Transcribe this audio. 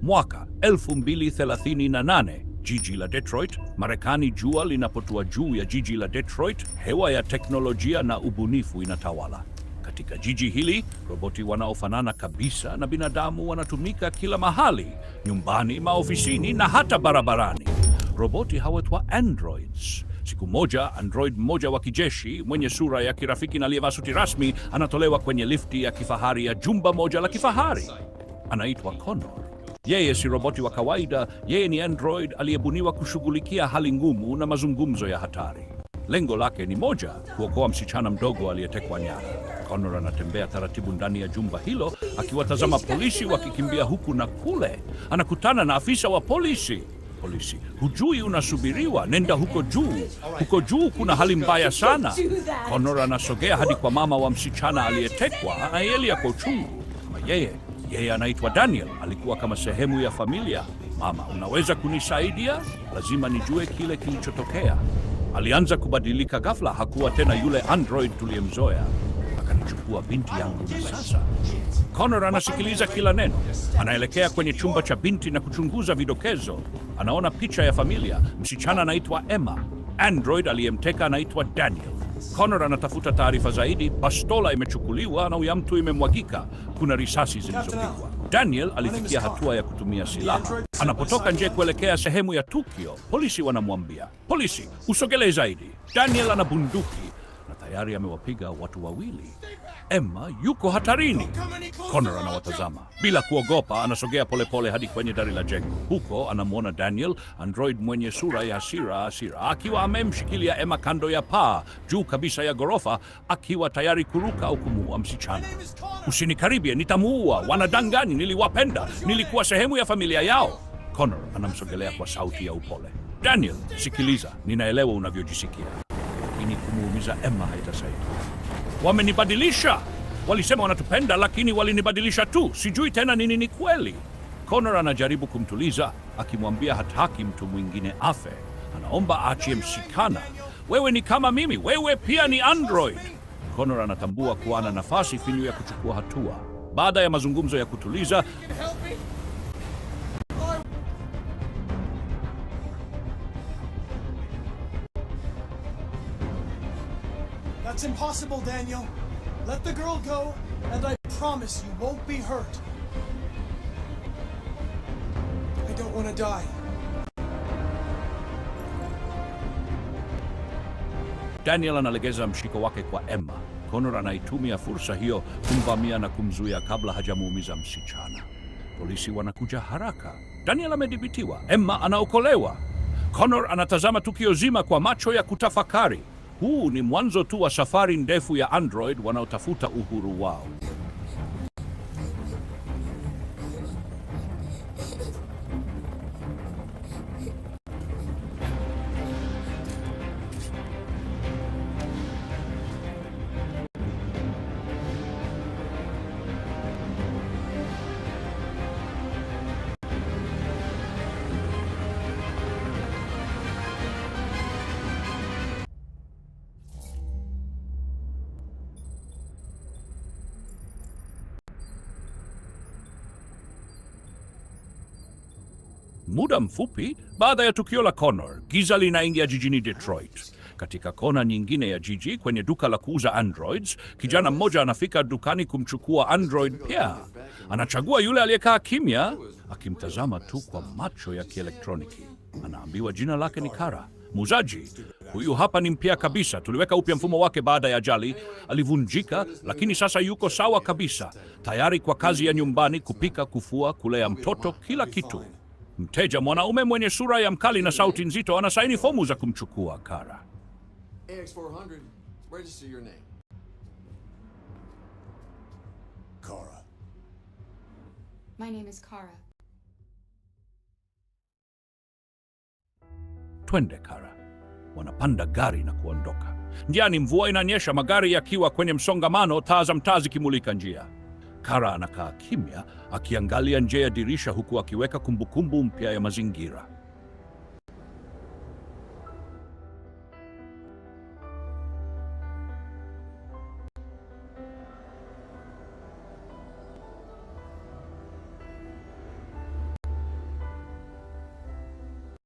Mwaka 2038, jiji la Detroit, Marekani. Jua linapotua juu ya jiji la Detroit, hewa ya teknolojia na ubunifu inatawala. Katika jiji hili, roboti wanaofanana kabisa na binadamu wanatumika kila mahali, nyumbani, maofisini na hata barabarani. Roboti hawaitwa androids. Siku moja, android mmoja wa kijeshi mwenye sura ya kirafiki na aliyevaa suti rasmi anatolewa kwenye lifti ya kifahari ya jumba moja la kifahari. Anaitwa Connor. Yeye si roboti wa kawaida, yeye ni android aliyebuniwa kushughulikia hali ngumu na mazungumzo ya hatari. Lengo lake ni moja, kuokoa msichana mdogo aliyetekwa nyara. Connor anatembea taratibu ndani ya jumba hilo akiwatazama polisi wakikimbia huku na kule. Anakutana na afisa wa polisi. Polisi: hujui unasubiriwa, nenda huko juu. Huko juu kuna hali mbaya sana. Connor anasogea hadi kwa mama wa msichana aliyetekwa, anayelia kwa uchungu. Kama yeye anaitwa Daniel, alikuwa kama sehemu ya familia. Mama, unaweza kunisaidia? Lazima nijue kile kilichotokea. Alianza kubadilika ghafla, hakuwa tena yule android tuliyemzoea. Akanichukua binti yangu na sasa. Connor anasikiliza kila neno. Anaelekea kwenye chumba cha binti na kuchunguza vidokezo. Anaona picha ya familia. Msichana anaitwa Emma. Android aliyemteka anaitwa Daniel. Connor anatafuta taarifa zaidi. Bastola imechukuliwa na huyu mtu imemwagika. Kuna risasi zilizopigwa. Daniel alifikia hatua ya kutumia silaha. Anapotoka nje kuelekea sehemu ya tukio, polisi wanamwambia, polisi, usogelee zaidi. Daniel ana bunduki na tayari amewapiga watu wawili. Emma yuko hatarini. Connor anawatazama bila kuogopa. Anasogea polepole hadi kwenye dari la jengo. Huko anamwona Daniel, android mwenye sura ya hasira, akiwa amemshikilia Emma kando ya paa juu kabisa ya ghorofa, akiwa tayari kuruka au kumuua msichana. Usinikaribie, nitamuua. Wanadanganya, niliwapenda, nilikuwa sehemu ya familia yao. Connor anamsogelea kwa sauti ya upole. Daniel, sikiliza, ninaelewa unavyojisikia, lakini kumuumiza Emma haitasaidia. Wamenibadilisha. Walisema wanatupenda, lakini walinibadilisha tu. Sijui tena nini ni kweli. Connor anajaribu kumtuliza, akimwambia hataki mtu mwingine afe. Anaomba aachie msichana. Wewe ni kama mimi, wewe pia ni android. Connor anatambua kuwa ana nafasi finyu ya kuchukua hatua. Baada ya mazungumzo ya kutuliza, That's impossible, Daniel. Let the girl go, and I promise you won't be hurt. I don't want to die. Daniel analegeza mshiko wake kwa Emma. Connor anaitumia fursa hiyo kumvamia na kumzuia kabla hajamuumiza msichana. Polisi wanakuja haraka. Daniel amedhibitiwa. Emma anaokolewa. Connor anatazama tukio zima kwa macho ya kutafakari. Huu ni mwanzo tu wa safari ndefu ya android wanaotafuta uhuru wao. Muda mfupi baada ya tukio la Connor, giza linaingia jijini Detroit. Katika kona nyingine ya jiji, kwenye duka la kuuza androids, kijana mmoja anafika dukani kumchukua android pia. Anachagua yule aliyekaa kimya, akimtazama tu kwa macho ya kielektroniki. Anaambiwa jina lake ni Kara. Muuzaji: huyu hapa ni mpya kabisa, tuliweka upya mfumo wake baada ya ajali, alivunjika, lakini sasa yuko sawa kabisa, tayari kwa kazi ya nyumbani, kupika, kufua, kulea mtoto, kila kitu. Mteja mwanaume mwenye sura ya mkali na sauti nzito anasaini fomu za kumchukua Kara. AX400, register your name. Kara. My name is Kara. Twende Kara. Wanapanda gari na kuondoka. Njiani mvua inanyesha, magari yakiwa kwenye msongamano, taa za mtaa zikimulika njia. Kara anakaa kimya akiangalia nje ya dirisha huku akiweka kumbukumbu mpya ya mazingira.